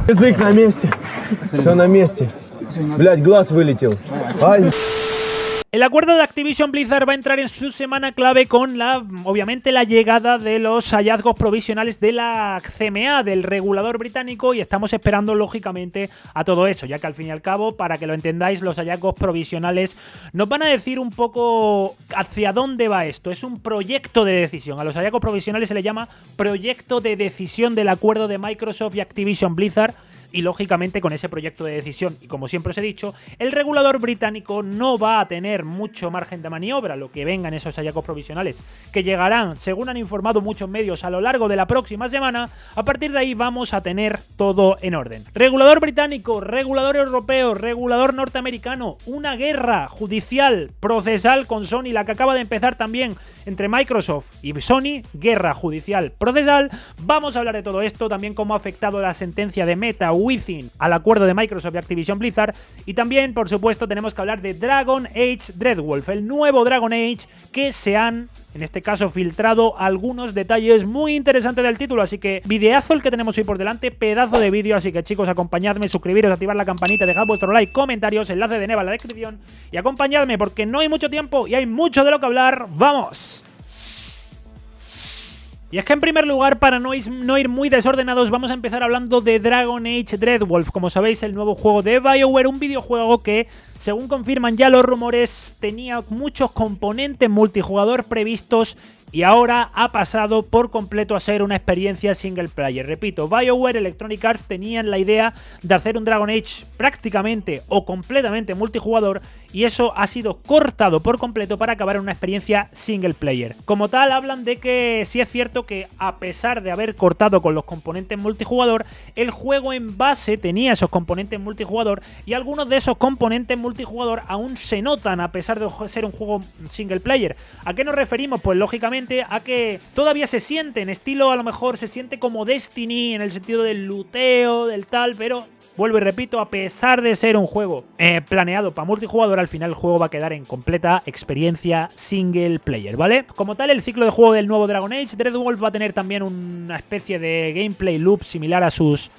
Язык на месте. Все на месте. Блядь, глаз вылетел. Ай. El acuerdo de Activision Blizzard va a entrar en su semana clave con obviamente la llegada de los hallazgos provisionales de la CMA, del regulador británico, y estamos esperando lógicamente a todo eso, ya que al fin y al cabo, para que lo entendáis, los hallazgos provisionales nos van a decir un poco hacia dónde va esto. Es un proyecto de decisión. A los hallazgos provisionales se le llama proyecto de decisión del acuerdo de Microsoft y Activision Blizzard. Y lógicamente con ese proyecto de decisión, y como siempre os he dicho, el regulador británico no va a tener mucho margen de maniobra, lo que vengan esos hallazgos provisionales, que llegarán, según han informado muchos medios, a lo largo de la próxima semana. A partir de ahí vamos a tener todo en orden. Regulador británico, regulador europeo, regulador norteamericano, una guerra judicial, procesal con Sony, la que acaba de empezar también entre Microsoft y Sony, guerra judicial procesal. Vamos a hablar de todo esto, también cómo ha afectado la sentencia de Meta Within al acuerdo de Microsoft y Activision Blizzard, y también, por supuesto, tenemos que hablar de Dragon Age Dreadwolf, el nuevo Dragon Age, que se han, en este caso, filtrado algunos detalles muy interesantes del título. Así que videazo el que tenemos hoy por delante, pedazo de vídeo. Así que, chicos, acompañadme, suscribiros, activar la campanita, dejad vuestro like, comentarios, enlace de Neva en la descripción, y acompañadme porque no hay mucho tiempo y hay mucho de lo que hablar. ¡Vamos! Y es que en primer lugar, para no ir muy desordenados, vamos a empezar hablando de Dragon Age Dreadwolf. Como sabéis, el nuevo juego de BioWare, un videojuego que, según confirman ya los rumores, tenía muchos componentes multijugador previstos y ahora ha pasado por completo a ser una experiencia single player. Repito, BioWare, Electronic Arts tenían la idea de hacer un Dragon Age prácticamente o completamente multijugador, y eso ha sido cortado por completo para acabar en una experiencia single player. Como tal, hablan de que sí es cierto que, a pesar de haber cortado con los componentes multijugador, el juego en base tenía esos componentes multijugador, y algunos de esos componentes multijugador aún se notan a pesar de ser un juego single player. ¿A qué nos referimos? Pues lógicamente a que todavía se siente en estilo, a lo mejor se siente como Destiny en el sentido del looteo, del tal, pero vuelvo y repito, a pesar de ser un juego planeado para multijugador, al final el juego va a quedar en completa experiencia single player, ¿vale? Como tal, el ciclo de juego del nuevo Dragon Age Dreadwolf va a tener también una especie de gameplay loop similar a sus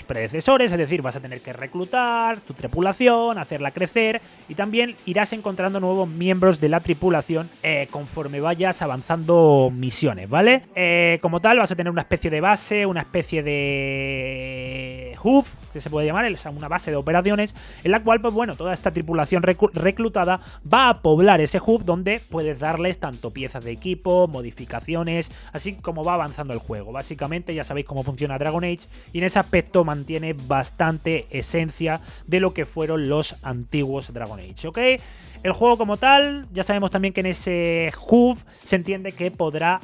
predecesores, es decir, vas a tener que reclutar tu tripulación, hacerla crecer, y también irás encontrando nuevos miembros de la tripulación conforme vayas avanzando misiones, ¿vale? Como tal, vas a tener una especie de base, una especie de hub, que se puede llamar, una base de operaciones, en la cual, pues bueno, toda esta tripulación reclutada va a poblar ese hub, donde puedes darles tanto piezas de equipo, modificaciones, así como va avanzando el juego. Básicamente ya sabéis cómo funciona Dragon Age, y en ese aspecto mantiene bastante esencia de lo que fueron los antiguos Dragon Age, ¿ok? El juego como tal, ya sabemos también que en ese hub se entiende que podrás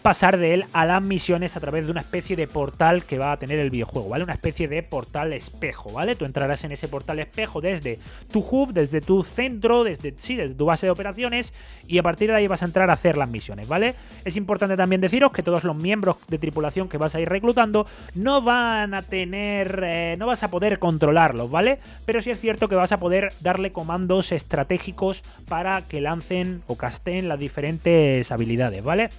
pasar de él a las misiones a través de una especie de portal que va a tener el videojuego, ¿vale? Una especie de portal espejo, ¿vale? Tú entrarás en ese portal espejo desde tu hub, desde tu centro, desde tu base de operaciones, y a partir de ahí vas a entrar a hacer las misiones, ¿vale? Es importante también deciros que todos los miembros de tripulación que vas a ir reclutando no van a tener, no vas a poder controlarlos, ¿vale? Pero sí es cierto que vas a poder darle comandos estratégicos para que lancen o casteen las diferentes habilidades, ¿vale?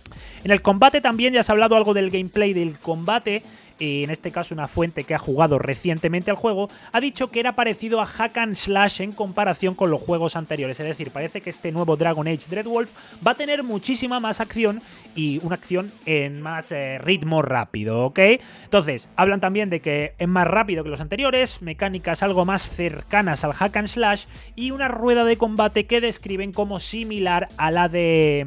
En el combate también ya se ha hablado algo del gameplay del combate, y en este caso una fuente que ha jugado recientemente al juego ha dicho que era parecido a Hack and Slash en comparación con los juegos anteriores. Es decir, parece que este nuevo Dragon Age Dreadwolf va a tener muchísima más acción, y una acción en más ritmo rápido, ¿ok? Entonces, hablan también de que es más rápido que los anteriores, mecánicas algo más cercanas al Hack and Slash, y una rueda de combate que describen como similar a la de...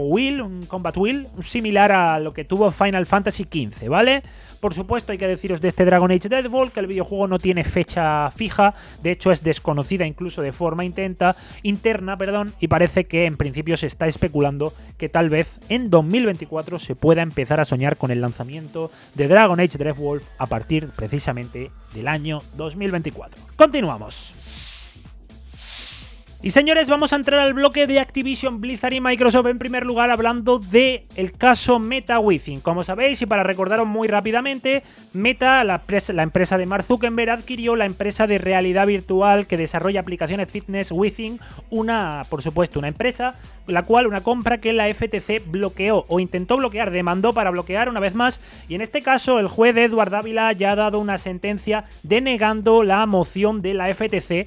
un Combat Wheel, similar a lo que tuvo Final Fantasy XV, ¿vale? Por supuesto, hay que deciros de este Dragon Age Dreadwolf que el videojuego no tiene fecha fija, de hecho es desconocida incluso de forma interna, y parece que en principio se está especulando que tal vez en 2024 se pueda empezar a soñar con el lanzamiento de Dragon Age Dreadwolf a partir precisamente del año 2024. Continuamos. Y señores, vamos a entrar al bloque de Activision Blizzard y Microsoft, en primer lugar hablando del caso Meta Within. Como sabéis, y para recordaros muy rápidamente, Meta, la empresa de Mark Zuckerberg, adquirió la empresa de realidad virtual que desarrolla aplicaciones fitness Within, por supuesto, una empresa, una compra que la FTC bloqueó o intentó bloquear, demandó para bloquear una vez más, y en este caso el juez Edward Dávila ya ha dado una sentencia denegando la moción de la FTC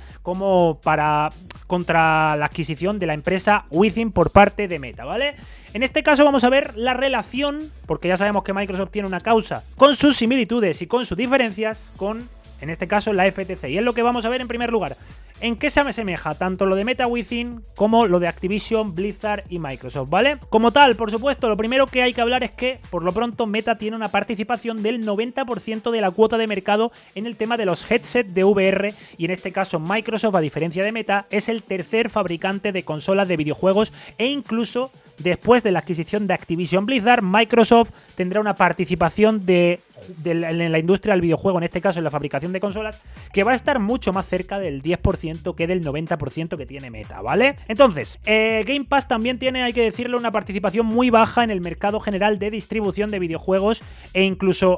contra la adquisición de la empresa Within por parte de Meta, ¿vale? En este caso vamos a ver la relación, porque ya sabemos que Microsoft tiene una causa con sus similitudes y con sus diferencias con, en este caso, la FTC. Y es lo que vamos a ver en primer lugar. ¿En qué se asemeja tanto lo de Meta Within como lo de Activision, Blizzard y Microsoft, ¿vale? Como tal, por supuesto, lo primero que hay que hablar es que, por lo pronto, Meta tiene una participación del 90% de la cuota de mercado en el tema de los headsets de VR, y en este caso Microsoft, a diferencia de Meta, es el tercer fabricante de consolas de videojuegos, e incluso después de la adquisición de Activision Blizzard, Microsoft tendrá una participación en la industria del videojuego, en este caso en la fabricación de consolas, que va a estar mucho más cerca del 10% que del 90% que tiene Meta, ¿vale? Entonces, Game Pass también tiene, hay que decirlo, una participación muy baja en el mercado general de distribución de videojuegos, e incluso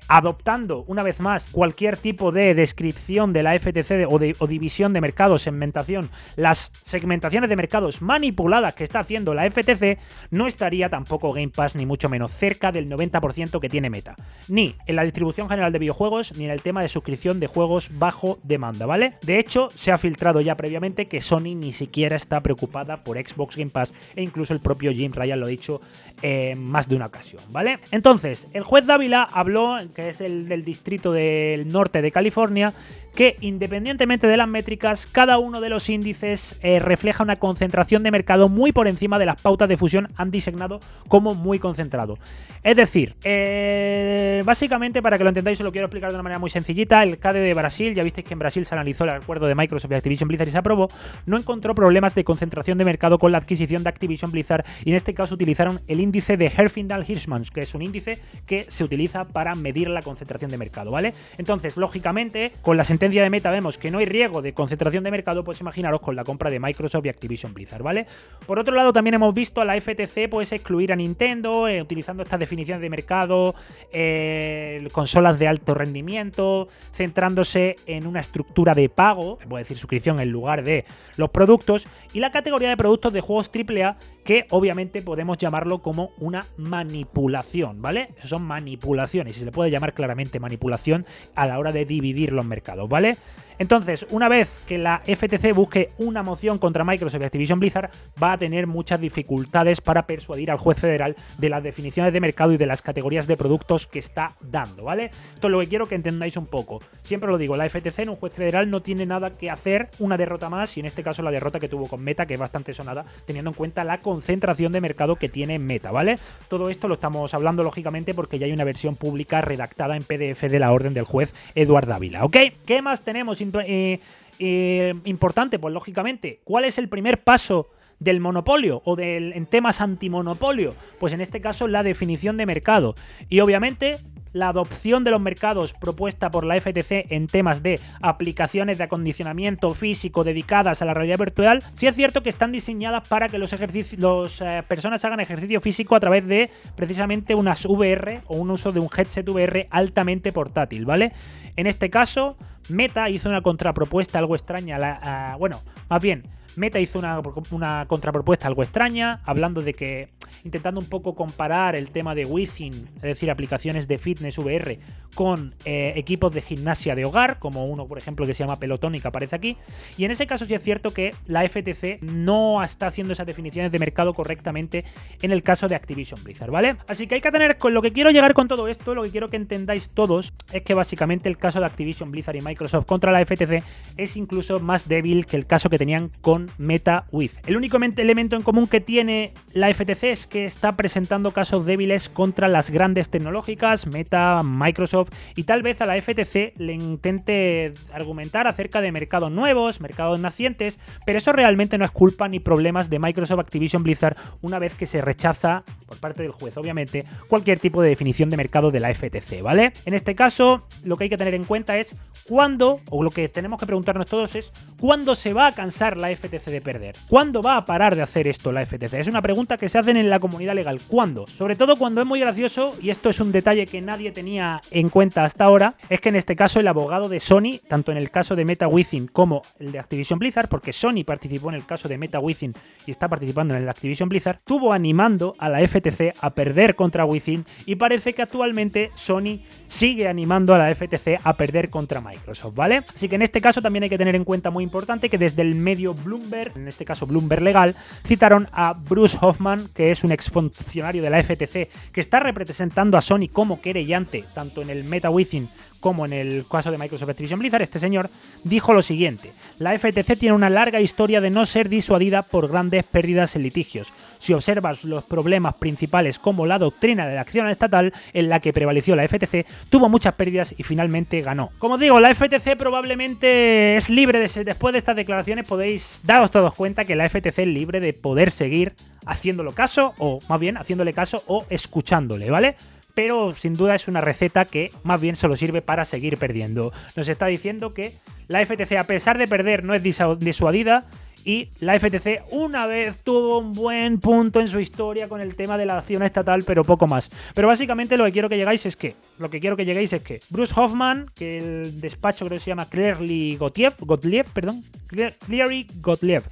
adoptando una vez más cualquier tipo de descripción de la FTC o división de mercado, segmentación, las segmentaciones de mercados manipuladas que está haciendo la FTC, no estaría tampoco Game Pass ni mucho menos cerca del 90% que tiene Meta, ni en la distribución general de videojuegos ni en el tema de suscripción de juegos bajo demanda, ¿vale? De hecho, se ha filtrado ya previamente que Sony ni siquiera está preocupada por Xbox Game Pass, e incluso el propio Jim Ryan lo ha dicho más de una ocasión, ¿vale? Entonces, el juez Dávila habló, que es el del distrito del norte de California, que independientemente de las métricas, cada uno de los índices refleja una concentración de mercado muy por encima de las pautas de fusión han designado como muy concentrado. Es decir, básicamente, para que lo entendáis, os lo quiero explicar de una manera muy sencillita. El CADE de Brasil, ya visteis que en Brasil se analizó el acuerdo de Microsoft y Activision Blizzard y se aprobó, no encontró problemas de concentración de mercado con la adquisición de Activision Blizzard, y en este caso utilizaron el índice de Herfindahl-Hirschman, que es un índice que se utiliza para medir la concentración de mercado, ¿vale? Entonces, lógicamente, con la sentencia de Meta vemos que no hay riesgo de concentración de mercado, pues imaginaros con la compra de Microsoft y Activision Blizzard, ¿vale? Por otro lado, también hemos visto a la FTC pues excluir a Nintendo, utilizando estas definiciones de mercado, consolas de alto rendimiento, centrándose en una estructura de pago, voy a decir suscripción en lugar de los productos, y la categoría de productos de juegos AAA, que obviamente podemos llamarlo como una manipulación, ¿vale? Eso son manipulaciones, y se le puede llamar claramente manipulación a la hora de dividir los mercados, ¿vale? Entonces, una vez que la FTC busque una moción contra Microsoft y Activision Blizzard, va a tener muchas dificultades para persuadir al juez federal de las definiciones de mercado y de las categorías de productos que está dando, ¿vale? Esto es lo que quiero que entendáis un poco. Siempre lo digo, la FTC en un juez federal no tiene nada que hacer, una derrota más, y en este caso la derrota que tuvo con Meta, que es bastante sonada, teniendo en cuenta la concentración de mercado que tiene Meta, ¿vale? Todo esto lo estamos hablando, lógicamente, porque ya hay una versión pública redactada en PDF de la orden del juez Edward Dávila, ¿ok? ¿Qué más tenemos importante? Pues lógicamente, ¿cuál es el primer paso del monopolio o en temas antimonopolio? Pues en este caso la definición de mercado, y obviamente la adopción de los mercados propuesta por la FTC en temas de aplicaciones de acondicionamiento físico dedicadas a la realidad virtual. Sí es cierto que están diseñadas para que las personas hagan ejercicio físico a través de precisamente unas VR o un uso de un headset VR altamente portátil, ¿vale? En este caso, Meta hizo una contrapropuesta algo extraña, Meta hizo una contrapropuesta algo extraña, hablando de que, intentando un poco comparar el tema de Within, es decir, aplicaciones de fitness VR, con equipos de gimnasia de hogar, como uno, por ejemplo, que se llama Peloton y que aparece aquí. Y en ese caso sí es cierto que la FTC no está haciendo esas definiciones de mercado correctamente en el caso de Activision Blizzard, ¿vale? Así que hay que tener, con lo que quiero llegar con todo esto, lo que quiero que entendáis todos, es que básicamente el caso de Activision Blizzard y Microsoft contra la FTC es incluso más débil que el caso que tenían con Meta With. El único elemento en común que tiene la FTC es que está presentando casos débiles contra las grandes tecnológicas, Meta, Microsoft, y tal vez a la FTC le intente argumentar acerca de mercados nuevos, mercados nacientes, pero eso realmente no es culpa ni problemas de Microsoft, Activision Blizzard, una vez que se rechaza por parte del juez, obviamente, cualquier tipo de definición de mercado de la FTC, ¿vale? En este caso, lo que hay que tener en cuenta es cuándo, o lo que tenemos que preguntarnos todos es ¿Cuándo se va a cansar la FTC de perder? ¿Cuándo va a parar de hacer esto la FTC? Es una pregunta que se hacen en la comunidad legal. ¿Cuándo? Sobre todo cuando es muy gracioso, y esto es un detalle que nadie tenía en cuenta hasta ahora, es que en este caso el abogado de Sony, tanto en el caso de MetaWizzing como el de Activision Blizzard, porque Sony participó en el caso de MetaWizzing y está participando en el de Activision Blizzard, estuvo animando a la FTC a perder contra Wizzing, y parece que actualmente Sony sigue animando a la FTC a perder contra Microsoft, ¿vale? Así que en este caso también hay que tener en cuenta muy importante que desde el medio Bloomberg, en este caso Bloomberg Legal, citaron a Bruce Hoffman, que es un exfuncionario de la FTC que está representando a Sony como querellante, tanto en el MetaWizzing como en el caso de Microsoft Activision Blizzard. Este señor dijo lo siguiente: la FTC tiene una larga historia de no ser disuadida por grandes pérdidas en litigios. Si observas los problemas principales como la doctrina de la acción estatal en la que prevaleció la FTC, tuvo muchas pérdidas y finalmente ganó. Como digo, la FTC probablemente es libre después de estas declaraciones podéis daros todos cuenta que la FTC es libre de poder seguir haciéndole caso, o más bien haciéndole caso o escuchándole, ¿vale? Pero sin duda es una receta que más bien solo sirve para seguir perdiendo. Nos está diciendo que la FTC, a pesar de perder, no es disuadida, y la FTC una vez tuvo un buen punto en su historia con el tema de la acción estatal, pero poco más. Pero básicamente lo que quiero que lleguéis es que Bruce Hoffman, que el despacho creo que se llama Cleary Gottlieb,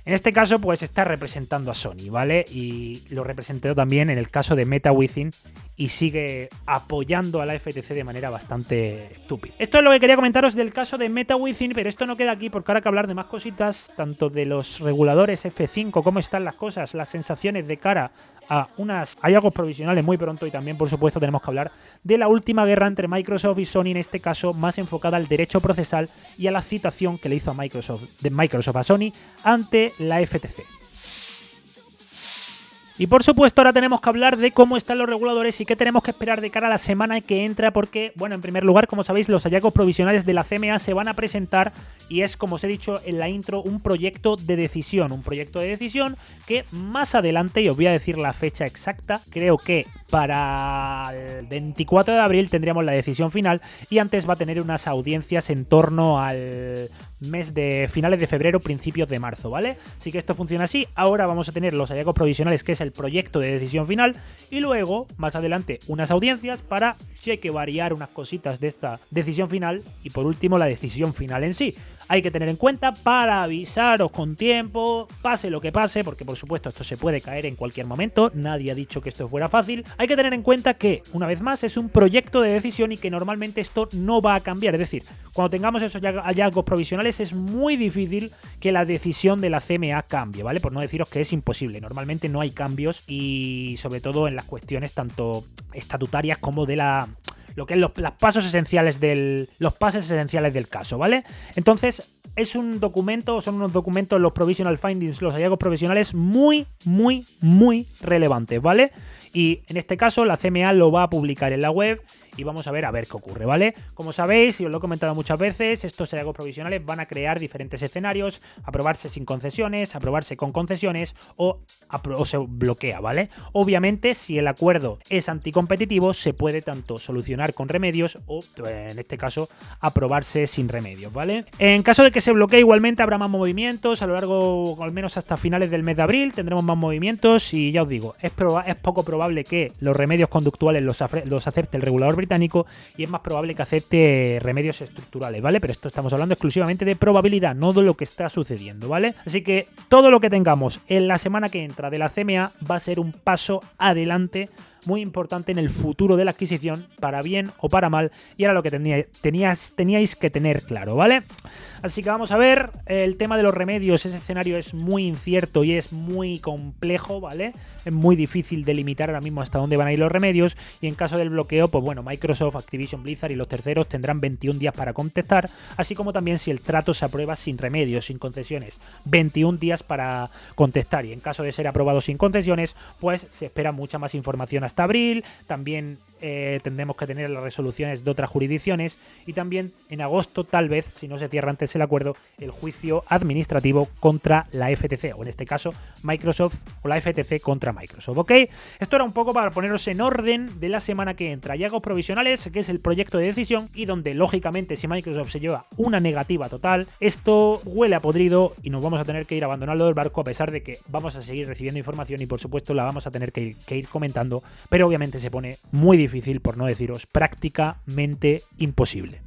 en este caso pues está representando a Sony, ¿vale? Y lo representó también en el caso de MetaWizzing y sigue apoyando a la FTC de manera bastante estúpida. Esto es lo que quería comentaros del caso de MetaWizzing, pero esto no queda aquí porque ahora hay que hablar de más cositas, tanto de los reguladores F5, cómo están las cosas, las sensaciones de cara a unas hallazgos provisionales muy pronto, y también por supuesto tenemos que hablar de la última guerra entre Microsoft y Sony, en este caso más enfocada al derecho procesal y a la citación que le hizo a Microsoft a Sony ante la FTC. Y por supuesto ahora tenemos que hablar de cómo están los reguladores y qué tenemos que esperar de cara a la semana que entra, porque, bueno, en primer lugar, como sabéis, los hallazgos provisionales de la CMA se van a presentar y es, como os he dicho en la intro, un proyecto de decisión que más adelante, y os voy a decir la fecha exacta, creo que para el 24 de abril tendríamos la decisión final, y antes va a tener unas audiencias en torno al mes de finales de febrero, principios de marzo, ¿vale? Así que esto funciona así. Ahora vamos a tener los hallazgos provisionales, que es el proyecto de decisión final, y luego, más adelante, unas audiencias para, si hay que variar unas cositas de esta decisión final, y por último la decisión final en sí. Hay que tener en cuenta para avisaros con tiempo, pase lo que pase, porque por supuesto esto se puede caer en cualquier momento, nadie ha dicho que esto fuera fácil. Hay que tener en cuenta que, una vez más, es un proyecto de decisión y que normalmente esto no va a cambiar. Es decir, cuando tengamos esos hallazgos provisionales es muy difícil que la decisión de la CMA cambie, ¿vale? Por no deciros que es imposible. Normalmente no hay cambios, y sobre todo en las cuestiones tanto estatutarias como de lo que es los pasos esenciales del caso, ¿vale? Entonces, es un documento, son unos documentos, los provisional findings, los hallazgos provisionales muy relevantes, ¿vale? Y en este caso la CMA lo va a publicar en la web y vamos a ver qué ocurre, ¿vale? Como sabéis, y os lo he comentado muchas veces, estos hallazgos provisionales van a crear diferentes escenarios: aprobarse sin concesiones, aprobarse con concesiones o se bloquea, ¿vale? Obviamente, si el acuerdo es anticompetitivo, se puede tanto solucionar con remedios o, en este caso, aprobarse sin remedios, ¿vale? En caso de que se bloquee, igualmente habrá más movimientos a lo largo, al menos hasta finales del mes de abril, tendremos más movimientos, y ya os digo, es poco probable que los remedios conductuales los acepte el regulador británico, y es más probable que acepte remedios estructurales, ¿vale? Pero esto estamos hablando exclusivamente de probabilidad, no de lo que está sucediendo, ¿vale? Así que todo lo que tengamos en la semana que entra de la CMA va a ser un paso adelante muy importante en el futuro de la adquisición, para bien o para mal, y era lo que teníais que tener claro, ¿vale? Así que vamos a ver, el tema de los remedios, ese escenario es muy incierto y es muy complejo, ¿vale? Es muy difícil delimitar ahora mismo hasta dónde van a ir los remedios, y en caso del bloqueo, pues bueno, Microsoft, Activision Blizzard y los terceros tendrán 21 días para contestar, así como también si el trato se aprueba sin remedios, sin concesiones, 21 días para contestar, y en caso de ser aprobado sin concesiones, pues se espera mucha más información hasta abril. También tendremos que tener las resoluciones de otras jurisdicciones y también en agosto, tal vez, si no se cierra antes el acuerdo, el juicio administrativo contra la FTC, o en este caso Microsoft o la FTC contra Microsoft, ¿ok? Esto era un poco para poneros en orden de la semana que entra. Hay algo provisionales, que es el proyecto de decisión, y donde lógicamente si Microsoft se lleva una negativa total, esto huele a podrido y nos vamos a tener que ir abandonando el barco, a pesar de que vamos a seguir recibiendo información y por supuesto la vamos a tener que ir comentando, pero obviamente se pone muy difícil, por no deciros prácticamente imposible.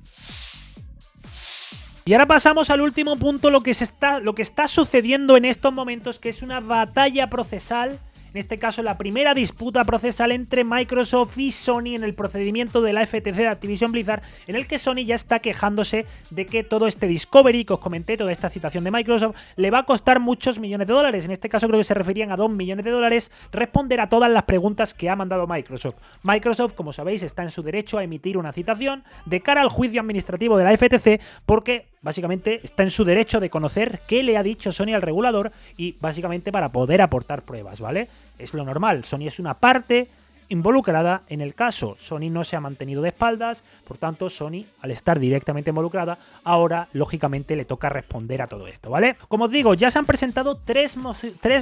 Y ahora pasamos al último punto, lo que está sucediendo en estos momentos, que es una batalla procesal. En este caso, la primera disputa procesal entre Microsoft y Sony en el procedimiento de la FTC de Activision Blizzard, en el que Sony ya está quejándose de que todo este Discovery que os comenté, toda esta citación de Microsoft, le va a costar muchos millones de dólares. En este caso creo que se referían a 2 millones de dólares responder a todas las preguntas que ha mandado Microsoft. Microsoft, como sabéis, está en su derecho a emitir una citación de cara al juicio administrativo de la FTC, porque básicamente está en su derecho de conocer qué le ha dicho Sony al regulador y básicamente para poder aportar pruebas, ¿vale? Es lo normal, Sony es una parte involucrada en el caso. Sony no se ha mantenido de espaldas, por tanto Sony, al estar directamente involucrada, ahora lógicamente le toca responder a todo esto, ¿vale? Como os digo, ya se han presentado tres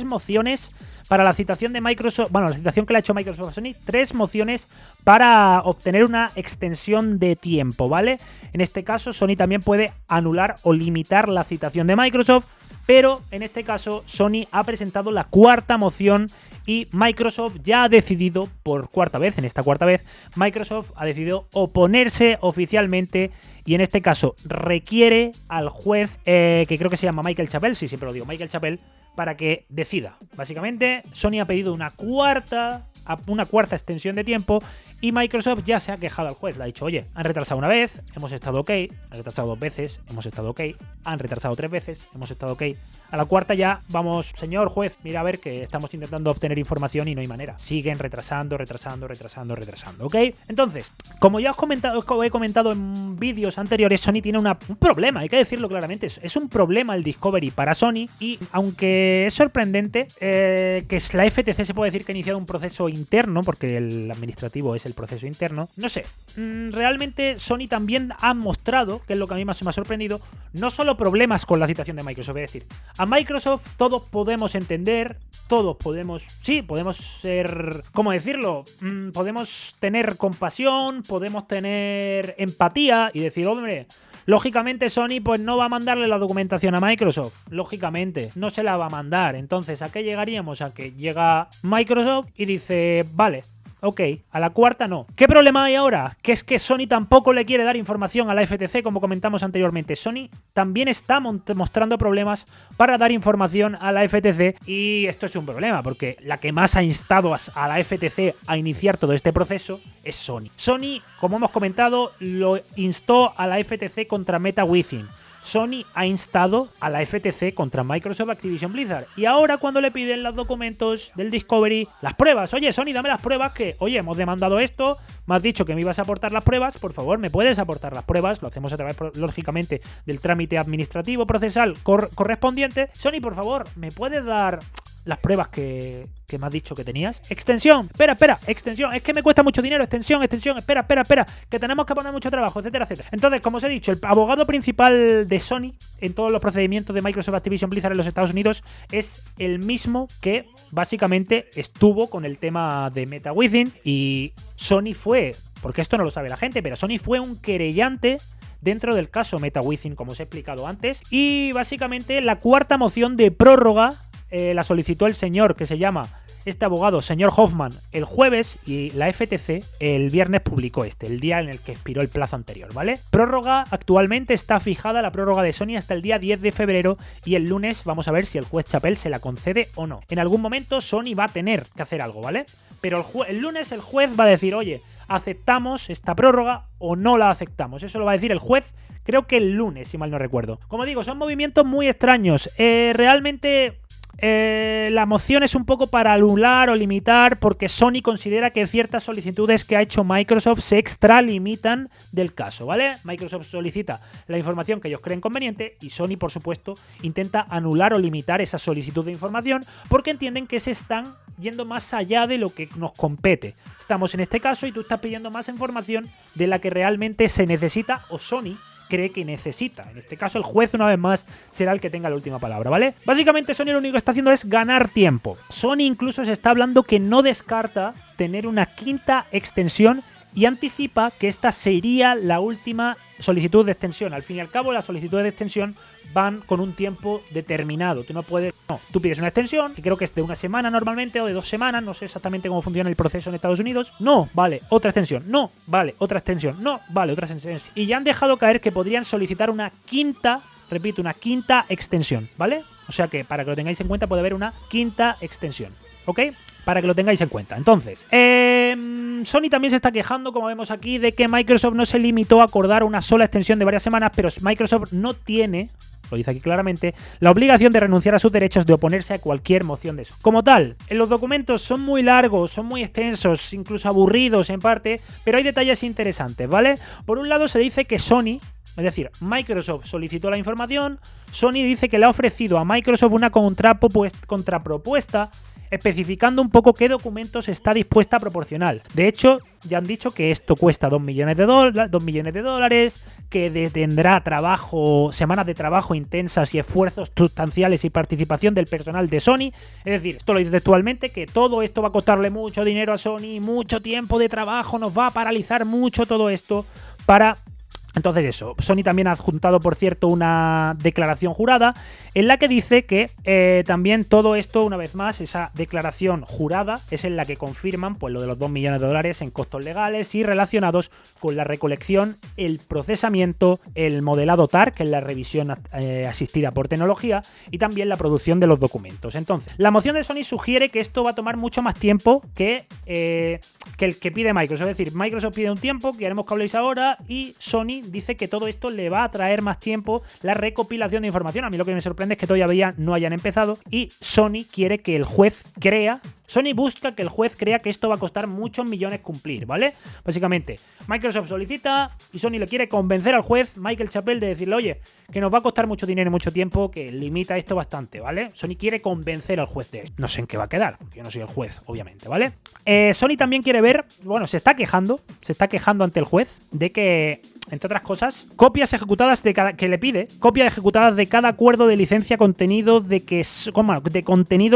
mociones para la citación de Microsoft, bueno, la citación que le ha hecho Microsoft a Sony, 3 mociones para obtener una extensión de tiempo, ¿vale? En este caso Sony también puede anular o limitar la citación de Microsoft, pero en este caso Sony ha presentado la 4ª moción y Microsoft ya ha decidido, por cuarta vez, en esta 4ª vez, Microsoft ha decidido oponerse oficialmente y en este caso requiere al juez, que creo que se llama Michael Chappell, sí, siempre lo digo, Michael Chappell, para que decida. Básicamente, Sony ha pedido una cuarta extensión de tiempo y Microsoft ya se ha quejado al juez. Le ha dicho, oye, han retrasado una vez, hemos estado ok, han retrasado 2 veces, hemos estado ok, han retrasado 3 veces, hemos estado ok. A la 4ª ya vamos, señor juez, mira a ver que estamos intentando obtener información y no hay manera. Siguen retrasando, ¿ok? Entonces, como ya he comentado en vídeos anteriores, Sony tiene un problema, hay que decirlo claramente. Es un problema el Discovery para Sony y aunque es sorprendente que la FTC se puede decir que ha iniciado un proceso interno, porque el administrativo es el proceso interno, no sé, realmente Sony también ha mostrado, que es lo que a mí más me ha sorprendido, no solo problemas con la citación de Microsoft, es decir, a Microsoft todos podemos entender, todos podemos ser, ¿cómo decirlo? Podemos tener compasión, podemos tener empatía y decir, hombre, lógicamente Sony pues no va a mandarle la documentación a Microsoft, lógicamente, no se la va a mandar. Entonces, ¿a qué llegaríamos? A que llega Microsoft y dice, vale, ok, a la 4ª no. ¿Qué problema hay ahora? Que es que Sony tampoco le quiere dar información a la FTC, como comentamos anteriormente. Sony también está mostrando problemas para dar información a la FTC y esto es un problema, porque la que más ha instado a la FTC a iniciar todo este proceso es Sony. Sony, como hemos comentado, lo instó a la FTC contra MetaWizzing. Sony ha instado a la FTC contra Microsoft Activision Blizzard. Y ahora cuando le piden los documentos del Discovery, las pruebas, oye Sony, dame las pruebas que, oye, hemos demandado esto, me has dicho que me ibas a aportar las pruebas, por favor, ¿me puedes aportar las pruebas? Lo hacemos a través, lógicamente, del trámite administrativo procesal correspondiente. Sony, por favor, ¿me puedes dar las pruebas que me has dicho que tenías? Extensión, espera, extensión, es que me cuesta mucho dinero, extensión, espera, que tenemos que poner mucho trabajo, etcétera. Entonces, como os he dicho, el abogado principal de Sony en todos los procedimientos de Microsoft Activision Blizzard en los Estados Unidos es el mismo que básicamente estuvo con el tema de MetaWizzing, y Sony fue, porque esto no lo sabe la gente, pero Sony fue un querellante dentro del caso MetaWizzing, como os he explicado antes, y básicamente la 4ª moción de prórroga la solicitó el señor que se llama, este abogado, señor Hoffman, el jueves, y la FTC el viernes publicó el día en el que expiró el plazo anterior, ¿vale? Prórroga, actualmente está fijada la prórroga de Sony hasta el día 10 de febrero y el lunes vamos a ver si el juez Chappell se la concede o no. En algún momento Sony va a tener que hacer algo, ¿vale? Pero el lunes el juez va a decir, oye, ¿aceptamos esta prórroga o no la aceptamos? Eso lo va a decir el juez, creo que el lunes, si mal no recuerdo. Como digo, son movimientos muy extraños. Realmente La moción es un poco para anular o limitar porque Sony considera que ciertas solicitudes que ha hecho Microsoft se extralimitan del caso, ¿vale? Microsoft solicita la información que ellos creen conveniente y Sony, por supuesto, intenta anular o limitar esa solicitud de información porque entienden que se están yendo más allá de lo que nos compete. Estamos en este caso y tú estás pidiendo más información de la que realmente se necesita o Sony cree que necesita. En este caso, el juez, una vez más, será el que tenga la última palabra, ¿vale? Básicamente, Sony lo único que está haciendo es ganar tiempo. Sony incluso se está hablando que no descarta tener una quinta extensión y anticipa que esta sería la última solicitud de extensión. Al fin y al cabo, las solicitudes de extensión van con un tiempo determinado. Tú no puedes... No, tú pides una extensión, que creo que es de una semana normalmente, o de 2 semanas, no sé exactamente cómo funciona el proceso en Estados Unidos. No, vale, otra extensión. No, vale, otra extensión. No, vale, otra extensión. Y ya han dejado caer que podrían solicitar una quinta, repito, una quinta extensión, ¿vale? O sea que, para que lo tengáis en cuenta, puede haber una quinta extensión, ¿ok? Para que lo tengáis en cuenta. Entonces, Sony también se está quejando, como vemos aquí, de que Microsoft no se limitó a acordar una sola extensión de varias semanas, pero Microsoft no tiene, lo dice aquí claramente, la obligación de renunciar a sus derechos de oponerse a cualquier moción de eso. Como tal, los documentos son muy largos, son muy extensos, incluso aburridos en parte, pero hay detalles interesantes, ¿vale? Por un lado se dice que Sony, es decir, Microsoft solicitó la información, Sony dice que le ha ofrecido a Microsoft una contrapropuesta especificando un poco qué documentos está dispuesta a proporcionar. De hecho, ya han dicho que esto cuesta 2 millones de dólares, que tendrá semanas de trabajo intensas y esfuerzos sustanciales y participación del personal de Sony. Es decir, esto lo dice textualmente, que todo esto va a costarle mucho dinero a Sony, mucho tiempo de trabajo, nos va a paralizar mucho todo esto para... Entonces eso, Sony también ha adjuntado, por cierto, una declaración jurada en la que dice que también todo esto, una vez más, esa declaración jurada es en la que confirman pues lo de los 2 millones de dólares en costos legales y relacionados con la recolección, el procesamiento, el modelado TAR, que es la revisión asistida por tecnología, y también la producción de los documentos. Entonces, la moción de Sony sugiere que esto va a tomar mucho más tiempo que el que pide Microsoft. Es decir, Microsoft pide un tiempo, que haremos que habléis ahora, y Sony dice que todo esto le va a traer más tiempo la recopilación de información. A mí lo que me sorprende es que todavía no hayan empezado y Sony quiere que el juez Sony busca que el juez crea que esto va a costar muchos millones cumplir, ¿vale? Básicamente, Microsoft solicita y Sony le quiere convencer al juez Michael Chappell de decirle, oye, que nos va a costar mucho dinero y mucho tiempo, que limita esto bastante, ¿vale? Sony quiere convencer al juez de esto. No sé en qué va a quedar, porque yo no soy el juez, obviamente, ¿vale? Sony también quiere ver, bueno, se está quejando ante el juez de que, entre otras cosas, copias ejecutadas que le pide, copias ejecutadas de cada acuerdo de licencia de contenido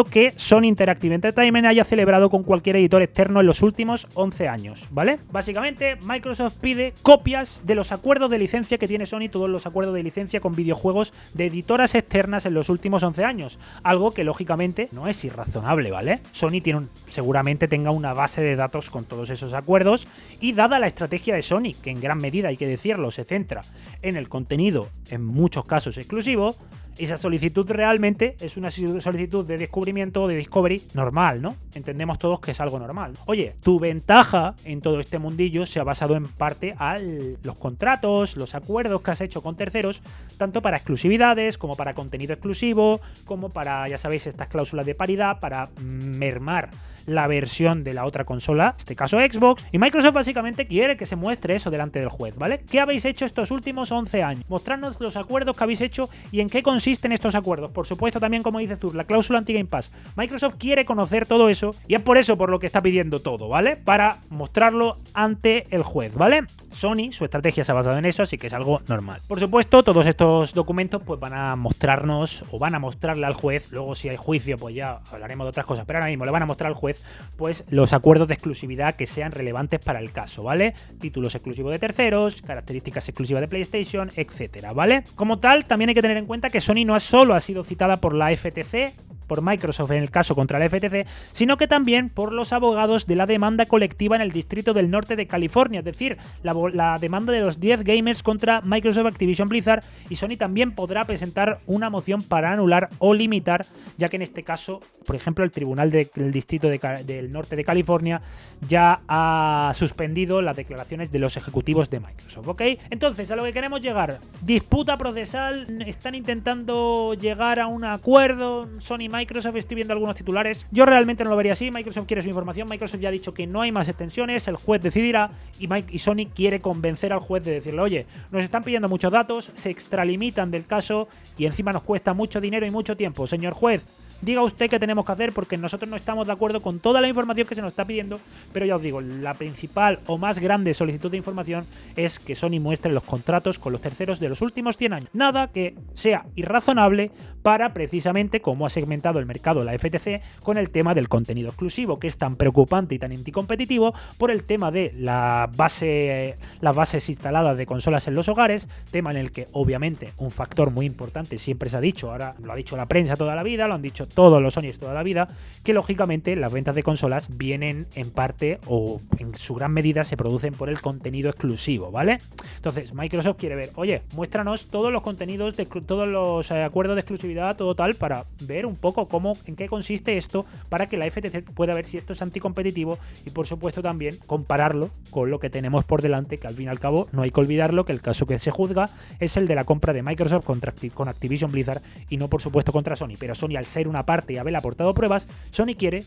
que Sony Interactive Entertainment haya celebrado con cualquier editor externo en los últimos 11 años, ¿vale? Básicamente, Microsoft pide copias de los acuerdos de licencia que tiene Sony, todos los acuerdos de licencia con videojuegos de editoras externas en los últimos 11 años, algo que lógicamente no es irrazonable, ¿vale? Sony seguramente tenga una base de datos con todos esos acuerdos y dada la estrategia de Sony, que en gran medida, hay que decirlo, se centra en el contenido, en muchos casos exclusivo, esa solicitud realmente es una solicitud de descubrimiento o de discovery normal, ¿no? Entendemos todos que es algo normal. Oye, tu ventaja en todo este mundillo se ha basado en parte a los contratos, los acuerdos que has hecho con terceros, tanto para exclusividades como para contenido exclusivo, como para, ya sabéis, estas cláusulas de paridad para mermar la versión de la otra consola, en este caso Xbox, y Microsoft básicamente quiere que se muestre eso delante del juez, ¿vale? ¿Qué habéis hecho estos últimos 11 años? Mostrarnos los acuerdos que habéis hecho y en qué consisten estos acuerdos. Por supuesto, también, como dices tú, la cláusula anti-Game Pass. Microsoft quiere conocer todo eso y es por eso por lo que está pidiendo todo, ¿vale? Para mostrarlo ante el juez, ¿vale? Sony, su estrategia se ha basado en eso, así que es algo normal. Por supuesto, todos estos documentos pues van a mostrarnos o van a mostrarle al juez, luego si hay juicio pues ya hablaremos de otras cosas, pero ahora mismo le van a mostrar al juez pues los acuerdos de exclusividad que sean relevantes para el caso, ¿vale? Títulos exclusivos de terceros, características exclusivas de PlayStation, etcétera, ¿vale? Como tal, también hay que tener en cuenta que Sony no solo ha sido citada por la FTC, por Microsoft en el caso contra la FTC, sino que también por los abogados de la demanda colectiva en el Distrito del Norte de California, es decir, la demanda de los 10 gamers contra Microsoft, Activision Blizzard, y Sony también podrá presentar una moción para anular o limitar, ya que en este caso, por ejemplo, el Tribunal del Distrito del Norte de California ya ha suspendido las declaraciones de los ejecutivos de Microsoft, ¿ok? Entonces, a lo que queremos llegar, disputa procesal, están intentando llegar a un acuerdo, Sony y Microsoft, estoy viendo algunos titulares. Yo realmente no lo vería así. Microsoft quiere su información. Microsoft ya ha dicho que no hay más extensiones. El juez decidirá. Y Sony quiere convencer al juez de decirle, oye, nos están pidiendo muchos datos, se extralimitan del caso y encima nos cuesta mucho dinero y mucho tiempo. Señor juez, diga usted qué tenemos que hacer porque nosotros no estamos de acuerdo con toda la información que se nos está pidiendo, pero ya os digo, la principal o más grande solicitud de información es que Sony muestre los contratos con los terceros de los últimos 100 años. Nada que sea irrazonable para precisamente cómo ha segmentado el mercado la FTC con el tema del contenido exclusivo, que es tan preocupante y tan anticompetitivo por el tema de las bases instaladas de consolas en los hogares, tema en el que obviamente un factor muy importante siempre se ha dicho, ahora lo ha dicho la prensa toda la vida, lo han dicho todos los Sony toda la vida, que lógicamente las ventas de consolas vienen en parte o en su gran medida se producen por el contenido exclusivo, ¿vale? Entonces Microsoft quiere ver, oye, muéstranos todos los contenidos, todos los acuerdos de exclusividad, todo tal, para ver un poco en qué consiste esto, para que la FTC pueda ver si esto es anticompetitivo y por supuesto también compararlo con lo que tenemos por delante, que al fin y al cabo no hay que olvidarlo, que el caso que se juzga es el de la compra de Microsoft con Activision Blizzard y no por supuesto contra Sony, pero Sony al ser una parte y haber aportado pruebas,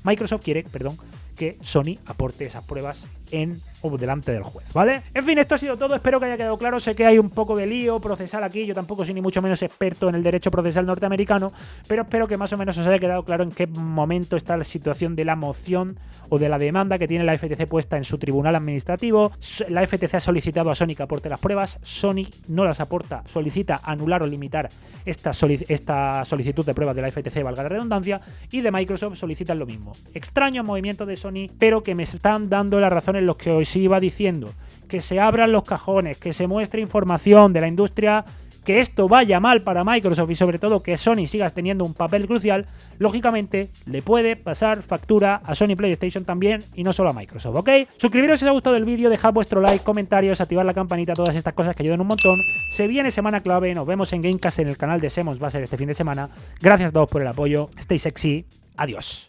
Microsoft quiere, que Sony aporte esas pruebas delante del juez, ¿vale? En fin, esto ha sido todo, espero que haya quedado claro, sé que hay un poco de lío procesal aquí, yo tampoco soy ni mucho menos experto en el derecho procesal norteamericano, pero espero que más o menos os haya quedado claro en qué momento está la situación de la moción o de la demanda que tiene la FTC puesta en su tribunal administrativo. La FTC ha solicitado a Sony que aporte las pruebas, Sony no las aporta, solicita anular o limitar esta solicitud de pruebas de la FTC, valga la redundancia, y de Microsoft solicitan lo mismo. Extraño movimiento de Sony, pero que me están dando la razón en los que os iba diciendo, que se abran los cajones, que se muestre información de la industria, que esto vaya mal para Microsoft y sobre todo que Sony siga teniendo un papel crucial, lógicamente le puede pasar factura a Sony PlayStation también y no solo a Microsoft, ¿ok? Suscribiros si os ha gustado el vídeo, dejad vuestro like, comentarios, activar la campanita, todas estas cosas que ayudan un montón. Se viene semana clave, nos vemos en Gamecast en el canal de Semos, va a ser este fin de semana. Gracias a todos por el apoyo, stay sexy, adiós.